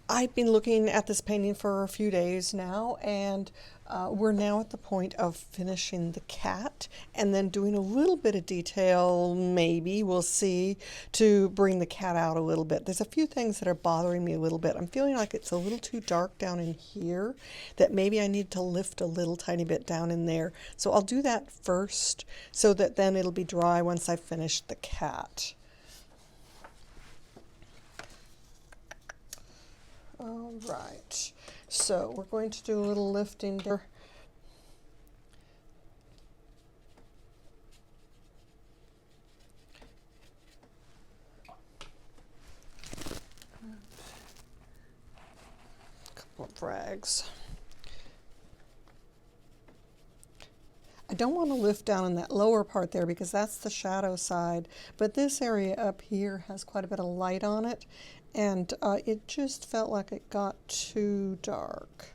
I've been looking at this painting for a few days now, and we're now at the point of finishing the cat and then doing a little bit of detail, maybe, we'll see, to bring the cat out a little bit. There's a few things that are bothering me a little bit. I'm feeling like it's a little too dark down in here, that maybe I need to lift a little tiny bit down in there. So I'll do that first so that then it'll be dry once I finish the cat. All right, so we're going to do a little lifting there. A couple of rags. I don't want to lift down in that lower part there because that's the shadow side, but this area up here has quite a bit of light on it, and it just felt like it got too dark.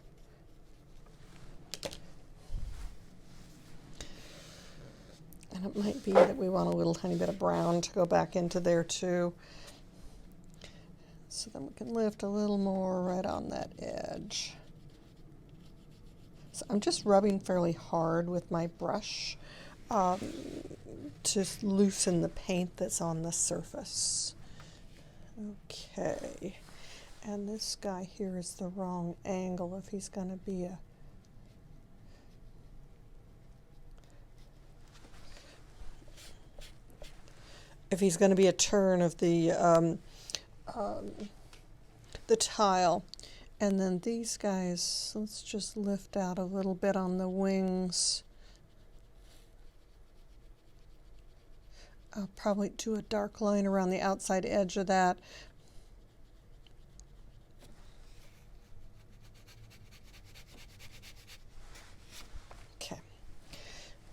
And it might be that we want a little tiny bit of brown to go back into there too. So then we can lift a little more right on that edge. So I'm just rubbing fairly hard with my brush to loosen the paint that's on the surface. Okay, and this guy here is the wrong angle if he's going to be a turn of the tile. And then these guys, let's just lift out a little bit on the wings. I'll probably do a dark line around the outside edge of that. Okay.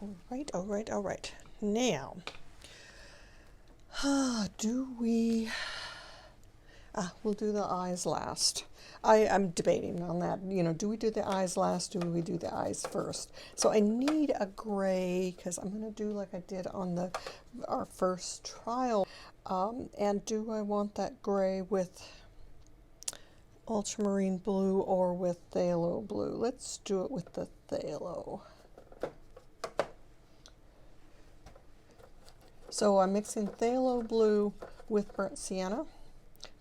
All right, all right, all right. Now, we'll do the eyes last. I'm debating on that. You know, do we do the eyes last? Do we do the eyes first? So I need a gray because I'm going to do like I did on our first trial. And do I want that gray with ultramarine blue or with phthalo blue? Let's do it with the phthalo. So I'm mixing phthalo blue with burnt sienna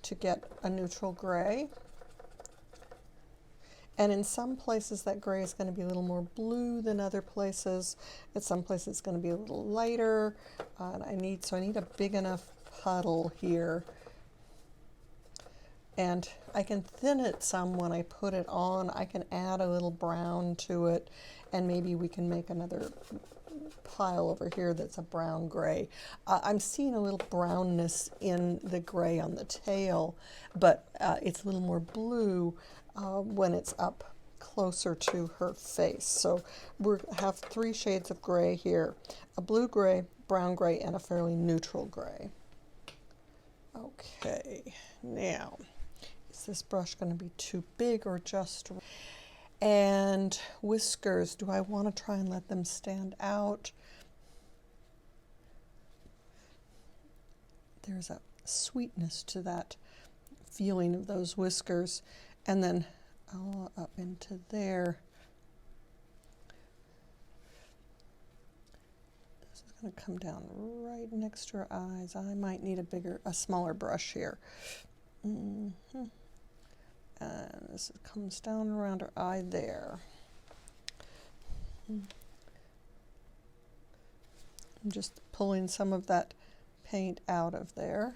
to get a neutral gray. And in some places that gray is going to be a little more blue than other places. At some places it's going to be a little lighter. And I need a big enough puddle here. And I can thin it some when I put it on. I can add a little brown to it, and maybe we can make another pile over here that's a brown gray. I'm seeing a little brownness in the gray on the tail, but it's a little more blue when it's up closer to her face. So we have 3 shades of gray here: a blue gray, brown gray, and a fairly neutral gray. Okay, now, is this brush going to be too big or just right? And whiskers, do I want to try and let them stand out? There's a sweetness to that feeling of those whiskers. And then up into there. This is going to come down right next to her eyes. I might need a smaller brush here. And this comes down around her eye there. I'm just pulling some of that paint out of there.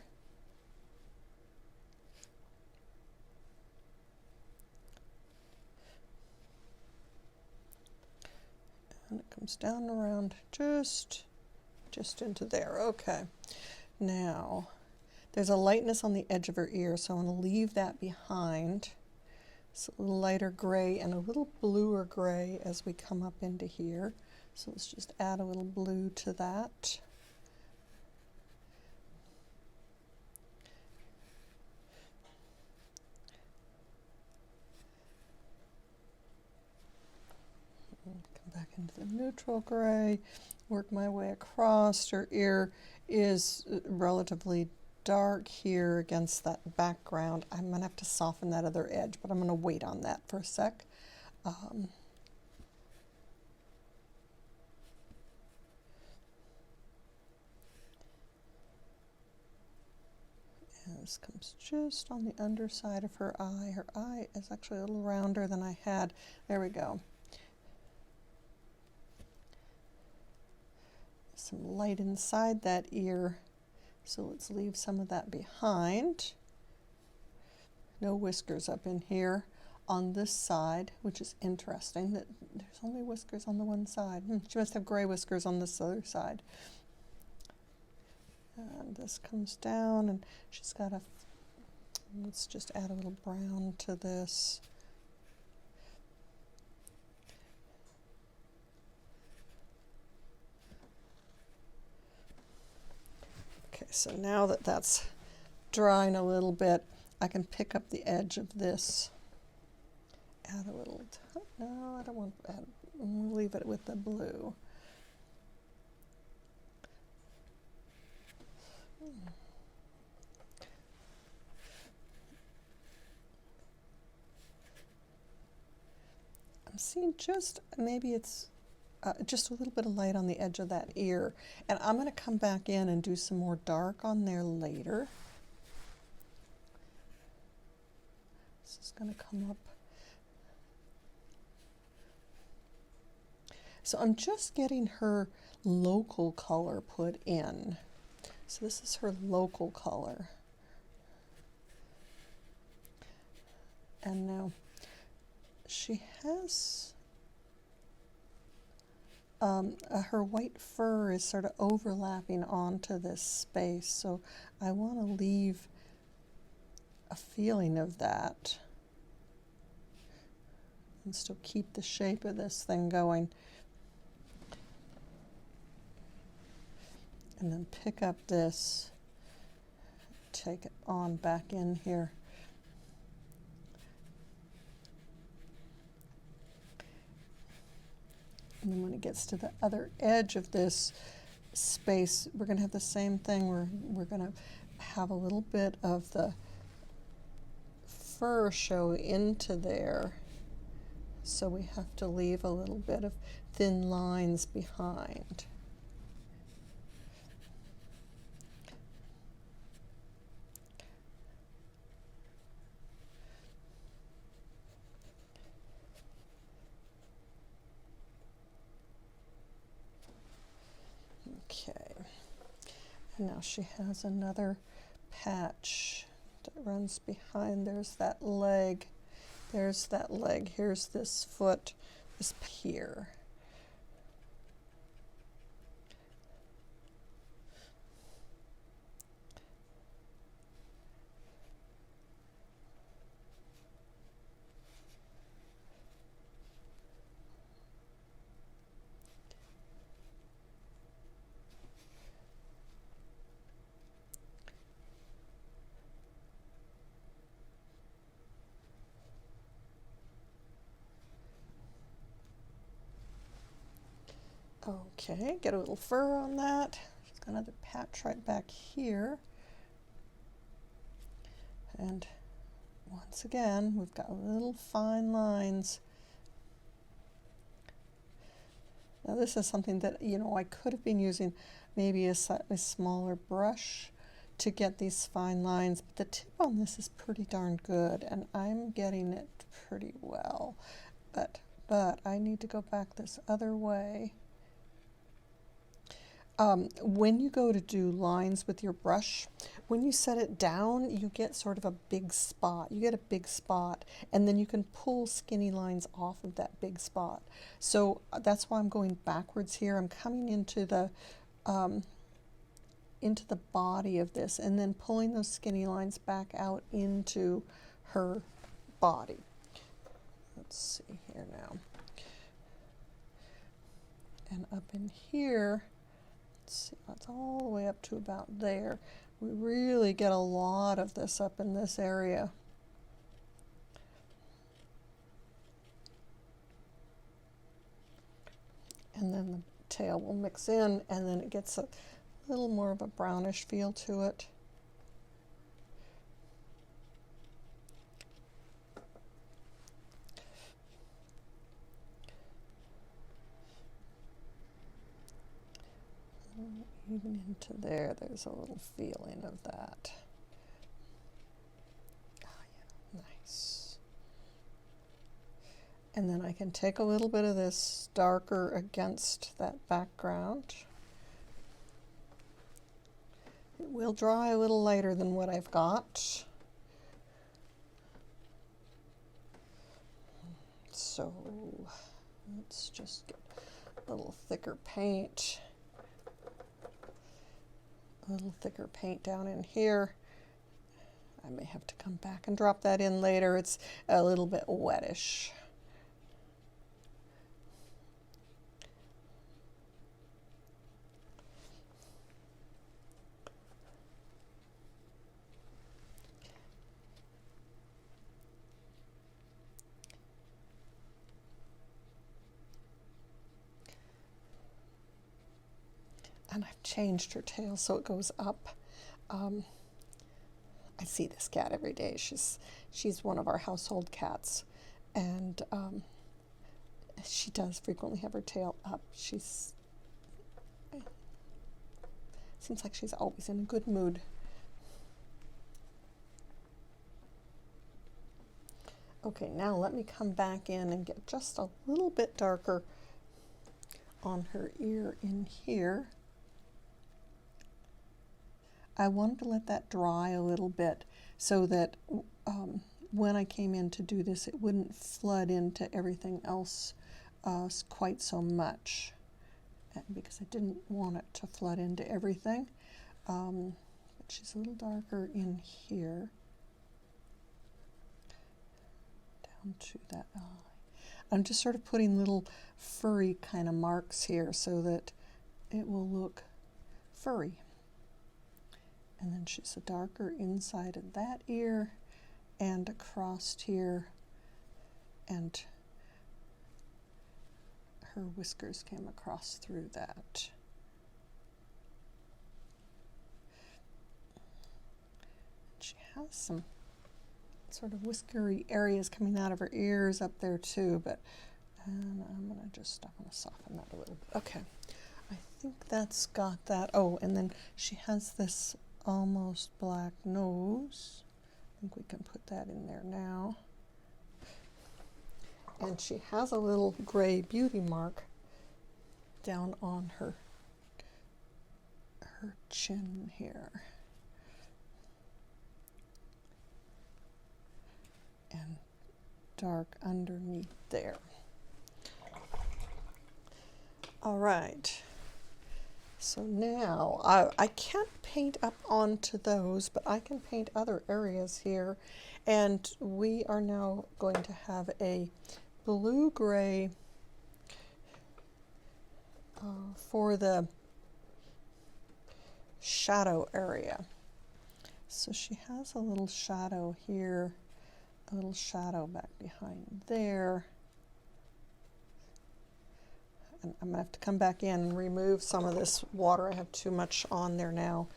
And it comes down around just into there. Okay. Now, there's a lightness on the edge of her ear, so I'm going to leave that behind. It's a little lighter gray and a little bluer gray as we come up into here. So let's just add a little blue to that. Come back into the neutral gray, work my way across. Her ear is relatively dark here against that background. I'm going to have to soften that other edge, but I'm going to wait on that for a sec. And this comes just on the underside of her eye. Her eye is actually a little rounder than I had. There we go. Some light inside that ear. So let's leave some of that behind. No whiskers up in here on this side, which is interesting that there's only whiskers on the one side. She must have gray whiskers on this other side. And this comes down, and she's got a, let's just add a little brown to this. Okay, so now that that's drying a little bit, I can pick up the edge of this. Add a little, no, I don't want to add, we'll leave it with the blue. I'm seeing just, maybe it's just a little bit of light on the edge of that ear. And I'm going to come back in and do some more dark on there later. This is going to come up. So I'm just getting her local color put in. So this is her local color. And now she has her white fur is sort of overlapping onto this space, so I want to leave a feeling of that and still keep the shape of this thing going. And then pick up this, take it on back in here. And then when it gets to the other edge of this space, we're going to have the same thing. We're going to have a little bit of the fur show into there. So we have to leave a little bit of thin lines behind. Okay, and now she has another patch that runs behind. There's that leg. There's that leg. Here's this foot, this here. Okay, get a little fur on that. She's got another patch right back here. And once again, we've got little fine lines. Now this is something that, you know, I could have been using maybe a slightly smaller brush to get these fine lines, but the tip on this is pretty darn good, and I'm getting it pretty well. But I need to go back this other way. When you go to do lines with your brush, when you set it down, you get sort of a big spot. You get a big spot, and then you can pull skinny lines off of that big spot. So that's why I'm going backwards here. I'm coming into the body of this, and then pulling those skinny lines back out into her body. Let's see here now. And up in here, let's see, that's all the way up to about there. We really get a lot of this up in this area. And then the tail will mix in, and then it gets a little more of a brownish feel to it. into there. There's a little feeling of that. Oh, yeah, nice. And then I can take a little bit of this darker against that background. It will dry a little lighter than what I've got. So let's just get a little thicker paint. A little thicker paint down in here. I may have to come back and drop that in later. It's a little bit wettish. And I've changed her tail so it goes up. I see this cat every day. She's one of our household cats, and she does frequently have her tail up. Seems like she's always in a good mood. Okay, now let me come back in and get just a little bit darker on her ear in here. I wanted to let that dry a little bit so that when I came in to do this, it wouldn't flood into everything else quite so much, because I didn't want it to flood into everything. But she's a little darker in here, down to that eye. I'm just sort of putting little furry kind of marks here so that it will look furry. And then she's a darker inside of that ear and across here, and her whiskers came across through that. She has some sort of whiskery areas coming out of her ears up there too, but and I'm going to soften that a little bit. Okay, I think that's got that. Oh, and then she has this almost black nose. I think we can put that in there now. And she has a little gray beauty mark down on her chin here. And dark underneath there. All right. So now, I can't paint up onto those, but I can paint other areas here. And we are now going to have a blue-gray for the shadow area. So she has a little shadow here, a little shadow back behind there. I'm going to have to come back in and remove some of this water. I have too much on there now.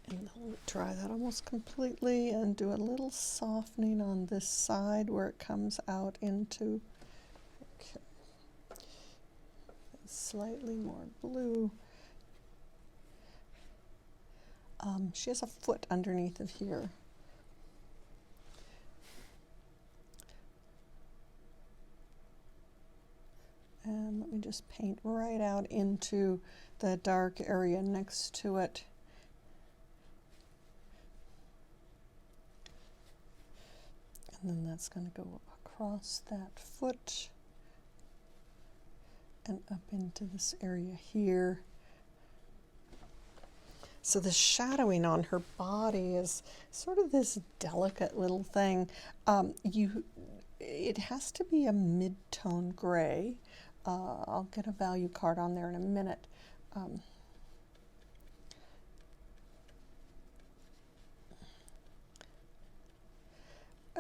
And I'll dry that almost completely and do a little softening on this side where it comes out into, okay, slightly more blue. She has a foot underneath of here. And let me just paint right out into the dark area next to it. And then that's going to go across that foot and up into this area here. So the shadowing on her body is sort of this delicate little thing. It has to be a mid-tone gray. I'll get a value card on there in a minute.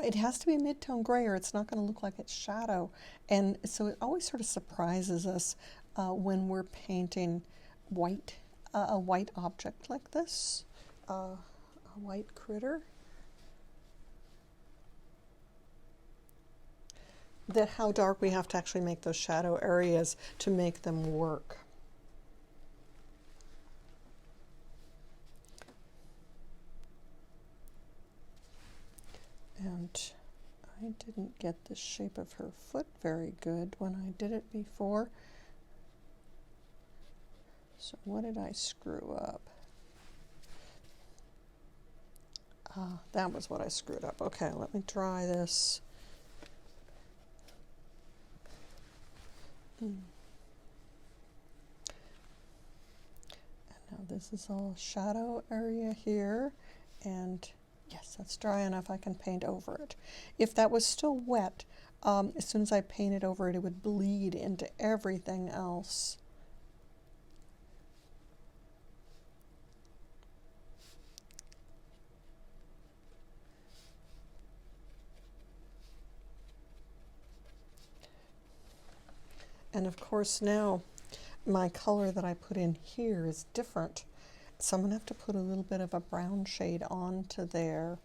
It has to be a mid-tone gray or it's not going to look like it's shadow. And so it always sort of surprises us when we're painting white, a white object like this, a white critter, that how dark we have to actually make those shadow areas to make them work. And I didn't get the shape of her foot very good when I did it before. So what did I screw up? That was what I screwed up. Okay, let me try this. And now this is all shadow area here, and yes, that's dry enough. I can paint over it. If that was still wet, as soon as I painted over it, it would bleed into everything else. And of course now my color that I put in here is different. So I'm going to have to put a little bit of a brown shade onto there.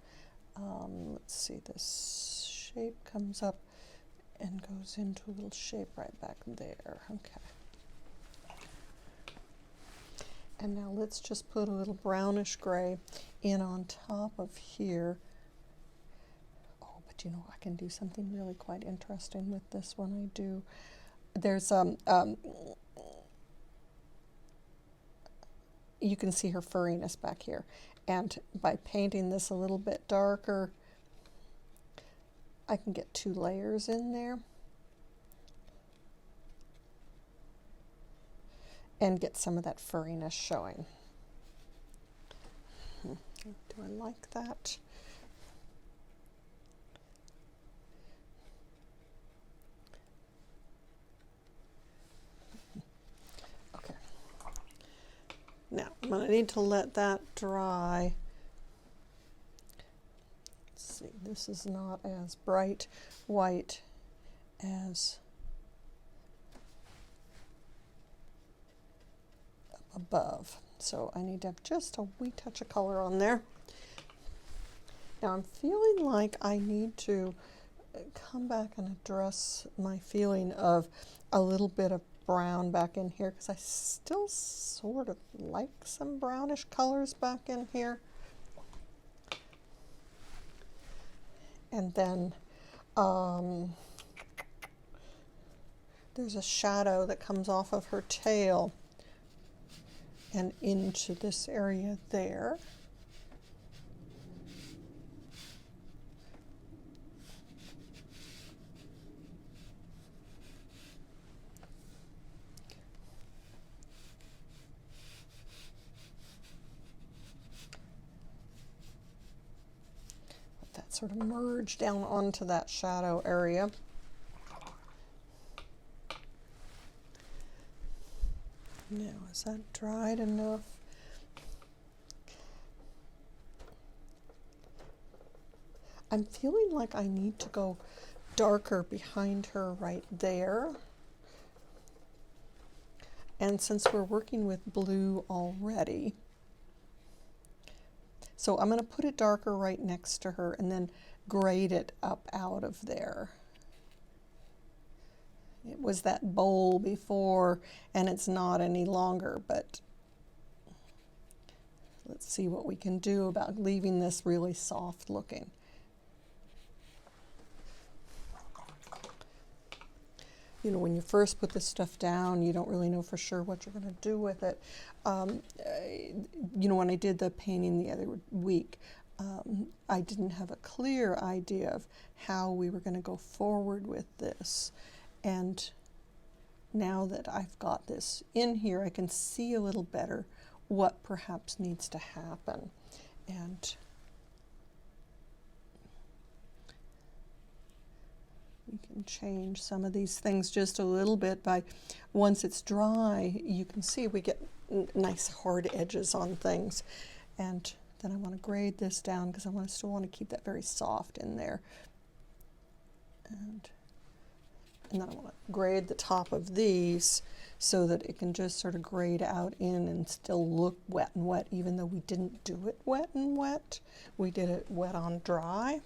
Let's see, this shape comes up and goes into a little shape right back there. Okay. And now let's just put a little brownish gray in on top of here. Oh, but you know, I can do something really quite interesting with this when I do. There's you can see her furriness back here, and by painting this a little bit darker, I can get 2 layers in there and get some of that furriness showing. Do I like that? Now, I'm going to need to let that dry. Let's see, this is not as bright white as up above. So I need to have just a wee touch of color on there. Now I'm feeling like I need to come back and address my feeling of a little bit of brown back in here, because I still sort of like some brownish colors back in here. And then there's a shadow that comes off of her tail and into this area there. Sort of merge down onto that shadow area. Now, is that dried enough? I'm feeling like I need to go darker behind her right there. And since we're working with blue already, so I'm going to put it darker right next to her and then grade it up out of there. It was that bowl before and it's not any longer, but let's see what we can do about leaving this really soft looking. You know, when you first put this stuff down, you don't really know for sure what you're going to do with it. You know, when I did the painting the other week, I didn't have a clear idea of how we were going to go forward with this. And now that I've got this in here, I can see a little better what perhaps needs to happen. And we can change some of these things just a little bit by, once it's dry, you can see we get nice hard edges on things. And Then I want to grade this down because I still want to keep that very soft in there. And then I want to grade the top of these so that it can just sort of grade out in and still look wet and wet, even though we didn't do it wet and wet. We did it wet on dry.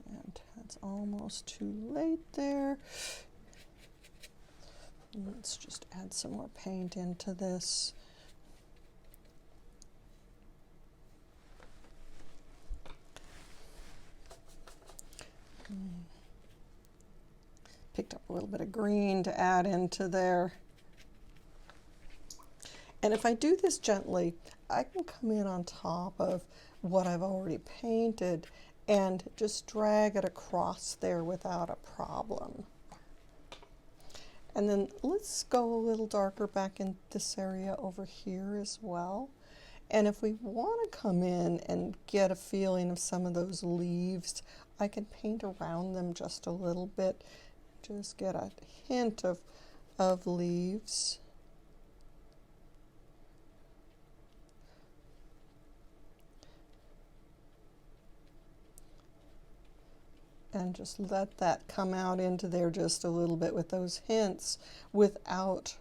And that's almost too late there. Let's just add some more paint into this. Picked up a little bit of green to add into there. And if I do this gently, I can come in on top of what I've already painted and just drag it across there without a problem. And then let's go a little darker back in this area over here as well. And if we want to come in and get a feeling of some of those leaves, I can paint around them just a little bit. Just get a hint of leaves. And just let that come out into there just a little bit with those hints without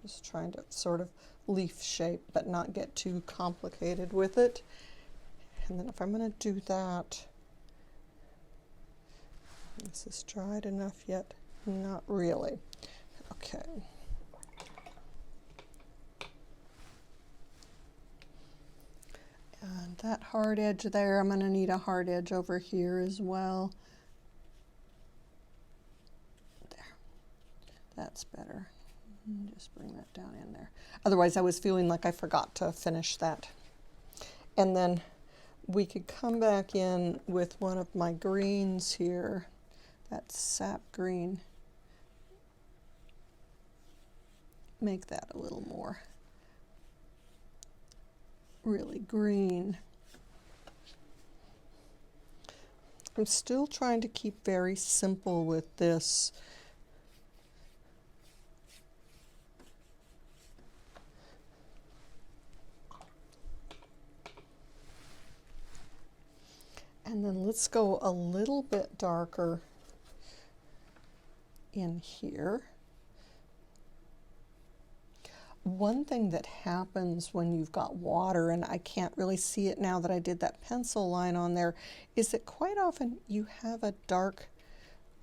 just trying to sort of leaf shape but not get too complicated with it. And then if I'm going to do that, this is dried enough yet? Not really. Okay. And that hard edge there, I'm going to need a hard edge over here as well. There. That's better. Just bring that down in there. Otherwise, I was feeling like I forgot to finish that. And then we could come back in with one of my greens here. That sap green. Make that a little more really green. I'm still trying to keep very simple with this. And then let's go a little bit darker in here. One thing that happens when you've got water, and I can't really see it now that I did that pencil line on there, is that quite often you have a dark,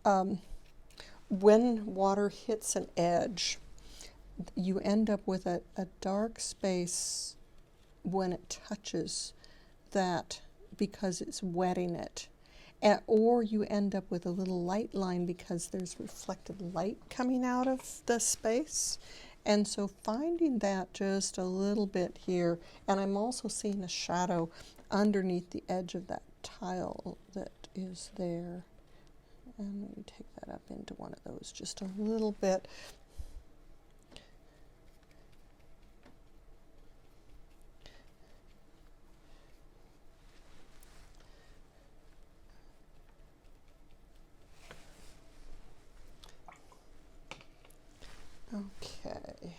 when water hits an edge, you end up with a dark space when it touches that because it's wetting it. Or you end up with a little light line because there's reflected light coming out of the space. And so finding that just a little bit here, and I'm also seeing a shadow underneath the edge of that tile that is there. And let me take that up into one of those just a little bit. Okay.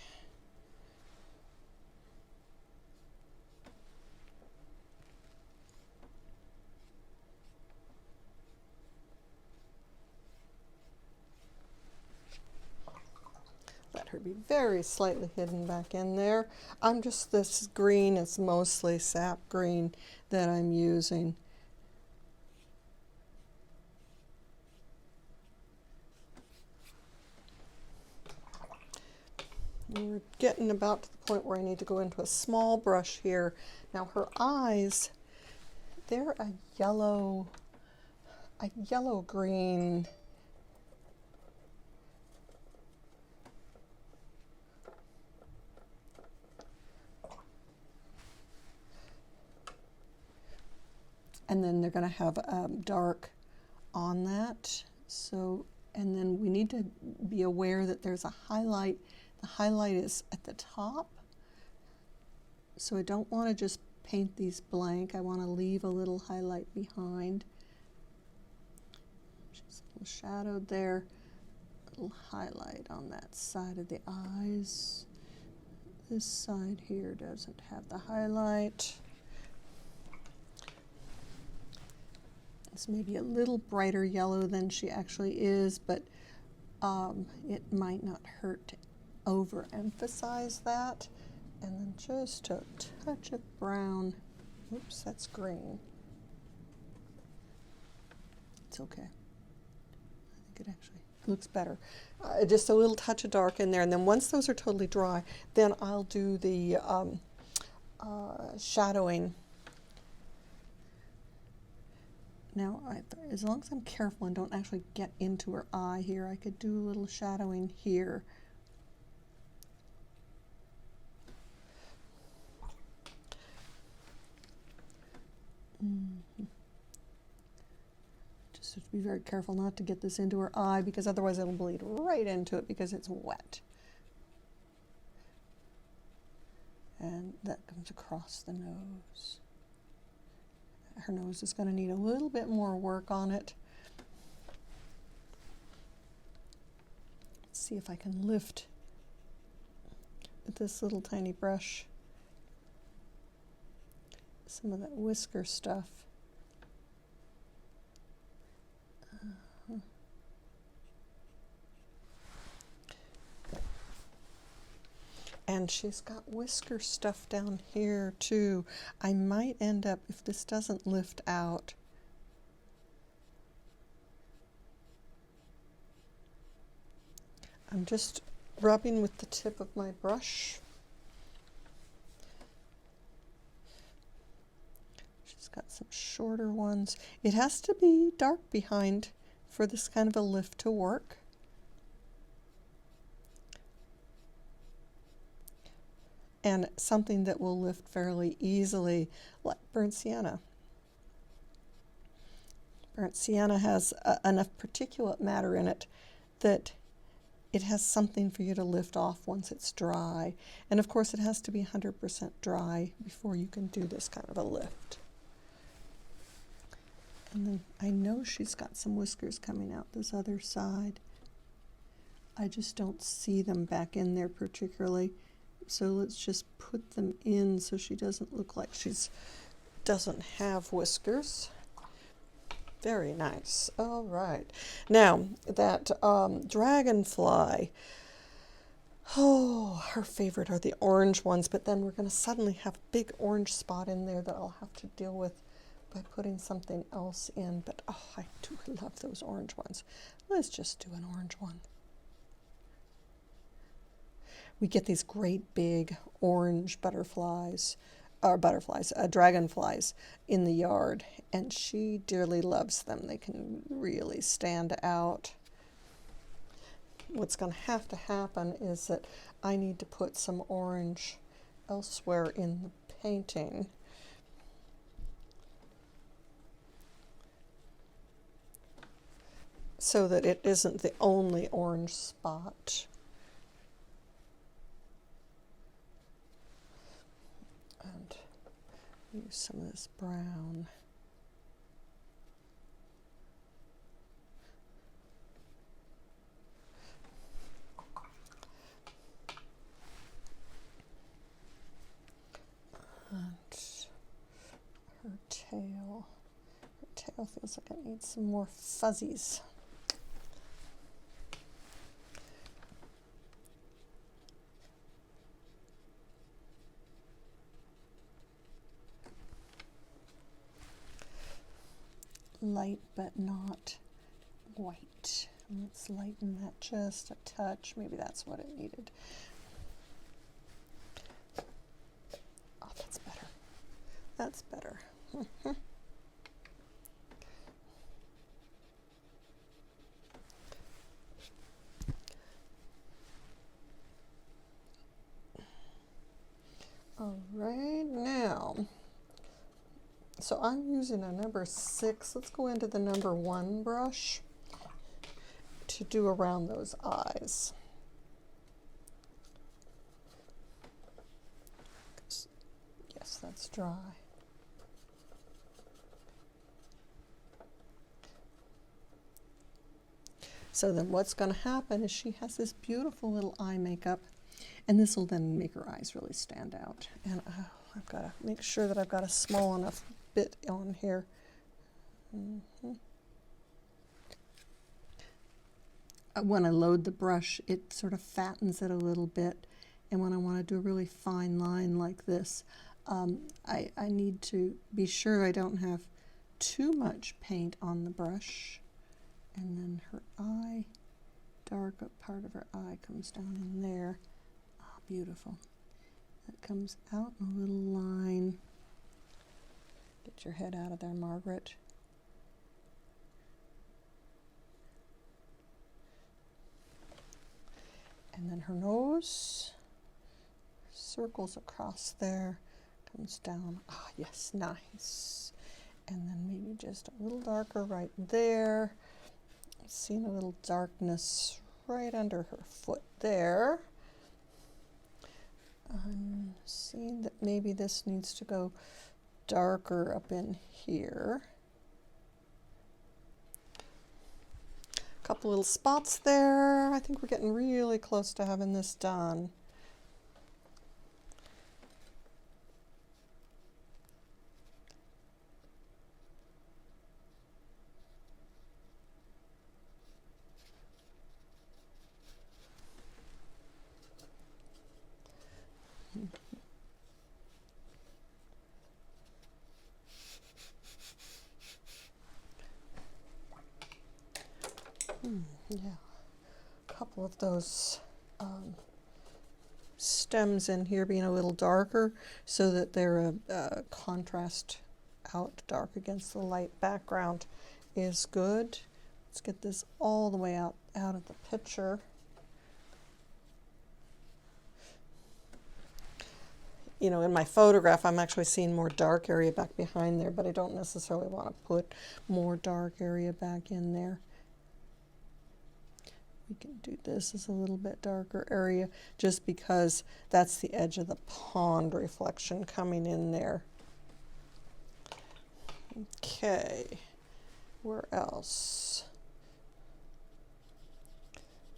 Let her be very slightly hidden back in there. This green is mostly sap green that I'm using. We're getting about to the point where I need to go into a small brush here. Now her eyes, they're a yellow green. And then they're going to have dark on that. So, and then we need to be aware that there's a highlight. The highlight is at the top. So I don't want to just paint these blank. I want to leave a little highlight behind. Just a little shadowed there. A little highlight on that side of the eyes. This side here doesn't have the highlight. It's maybe a little brighter yellow than she actually is, but it might not hurt to overemphasize that. And then just a touch of brown. Oops, that's green. It's okay. I think it actually looks better. Just a little touch of dark in there, and then once those are totally dry, then I'll do the shadowing. Now, as long as I'm careful and don't actually get into her eye here, I could do a little shadowing here. Just have to be very careful not to get this into her eye, because otherwise it'll bleed right into it because it's wet. And that comes across the nose. Her nose is going to need a little bit more work on it. Let's see if I can lift with this little tiny brush some of that whisker stuff. And she's got whisker stuff down here too. I might end up, if this doesn't lift out, I'm just rubbing with the tip of my brush. She's got some shorter ones. It has to be dark behind for this kind of a lift to work. And something that will lift fairly easily, like burnt sienna. Burnt sienna has enough particulate matter in it that it has something for you to lift off once it's dry. And of course it has to be 100% dry before you can do this kind of a lift. And then I know she's got some whiskers coming out this other side. I just don't see them back in there particularly. So let's just put them in so she doesn't look like doesn't have whiskers. Very nice. All right. Now, that dragonfly, oh, her favorite are the orange ones, but then we're going to suddenly have a big orange spot in there that I'll have to deal with by putting something else in. But, oh, I do love those orange ones. Let's just do an orange one. We get these great big orange dragonflies in the yard, and she dearly loves them. They can really stand out. What's going to happen is that I need to put some orange elsewhere in the painting. So that it isn't the only orange spot. And use some of this brown. And her tail feels like it needs some more fuzzies. Light but not white. Let's lighten that just a touch. Maybe that's what it needed. Oh, that's better. That's better. All right, now. So I'm using a number 6. Let's go into the number 1 brush to do around those eyes. Yes, that's dry. So then what's going to happen is she has this beautiful little eye makeup, And this will then make her eyes really stand out. And I've got to make sure that I've got a small enough bit on here. When I load the brush, it sort of fattens it a little bit. And when I want to do a really fine line like this, I need to be sure I don't have too much paint on the brush. And then her eye, dark part of her eye comes down in there. Ah, beautiful. That comes out in a little line. Get your head out of there, Margaret. And then her nose circles across there, comes down. Ah, yes, nice. And then maybe just a little darker right there. Seeing a little darkness right under her foot there. I'm seeing that maybe this needs to go darker up in here. A couple little spots there. I think we're getting really close to having this done. Yeah, a couple of those stems in here being a little darker so that they're a contrast out dark against the light background is good. Let's get this all the way out of the picture. You know, in my photograph, I'm actually seeing more dark area back behind there, but I don't necessarily want to put more dark area back in there. We can do this as a little bit darker area just because that's the edge of the pond reflection coming in there. Okay, where else?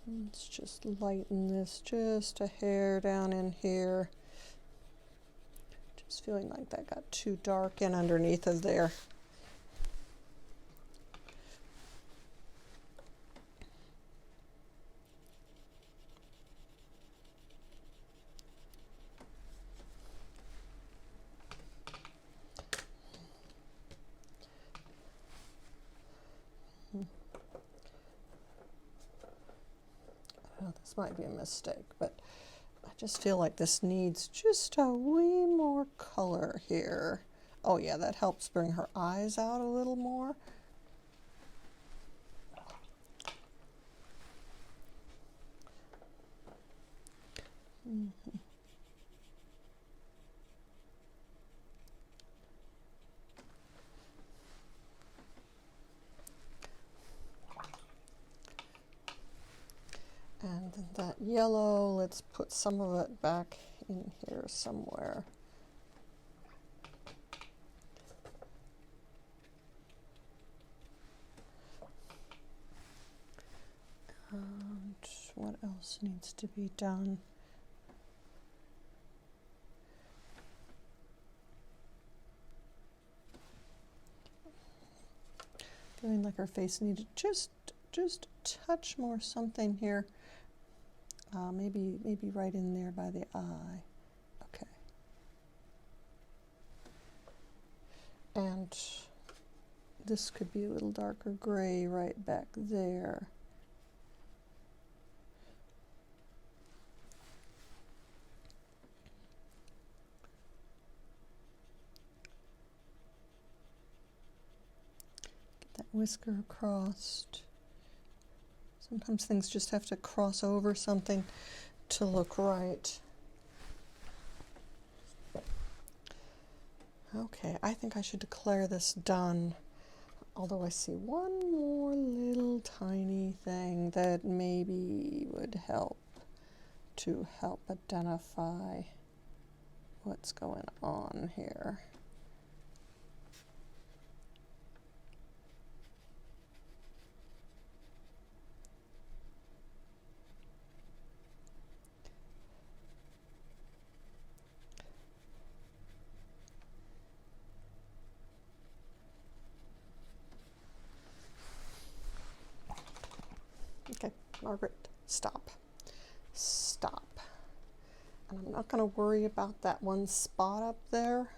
Let's just lighten this just a hair down in here. Just feeling like that got too dark in underneath of there. Oh, this might be a mistake, but I just feel like this needs just a wee more color here. Oh yeah, that helps bring her eyes out a little more. And then that yellow, let's put some of it back in here somewhere. And what else needs to be done? Feeling like our face needed just a touch more something here. Maybe right in there by the eye. Okay. And this could be a little darker gray right back there. Get that whisker across. Sometimes things just have to cross over something to look right. Okay, I think I should declare this done. Although I see one more little tiny thing that maybe would help to help identify what's going on here. Okay, Margaret, stop. Stop. And I'm not going to worry about that one spot up there.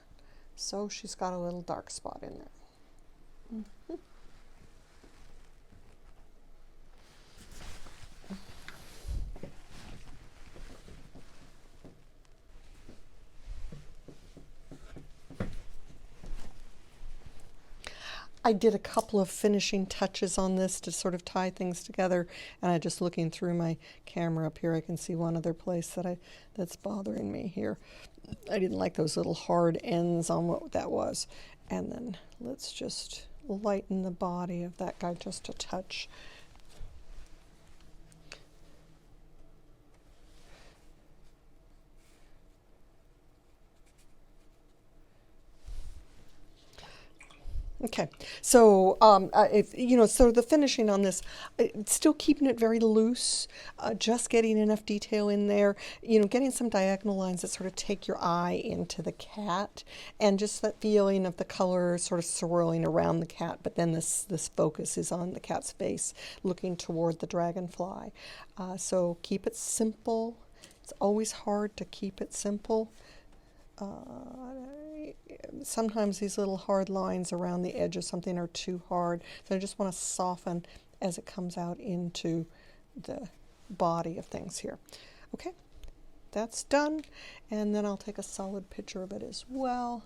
So she's got a little dark spot in there. Mhm. I did a couple of finishing touches on this to sort of tie things together, and I just looking through my camera up here, I can see one other place that's bothering me here. I didn't like those little hard ends on what that was. And then let's just lighten the body of that guy just a touch. Okay, so if you know, so the finishing on this, still keeping it very loose, just getting enough detail in there. You know, getting some diagonal lines that sort of take your eye into the cat, and just that feeling of the color sort of swirling around the cat. But then this focus is on the cat's face, looking toward the dragonfly. So keep it simple. It's always hard to keep it simple. Sometimes these little hard lines around the edge of something are too hard, so I just want to soften as it comes out into the body of things here. Okay, that's done, and then I'll take a solid picture of it as well.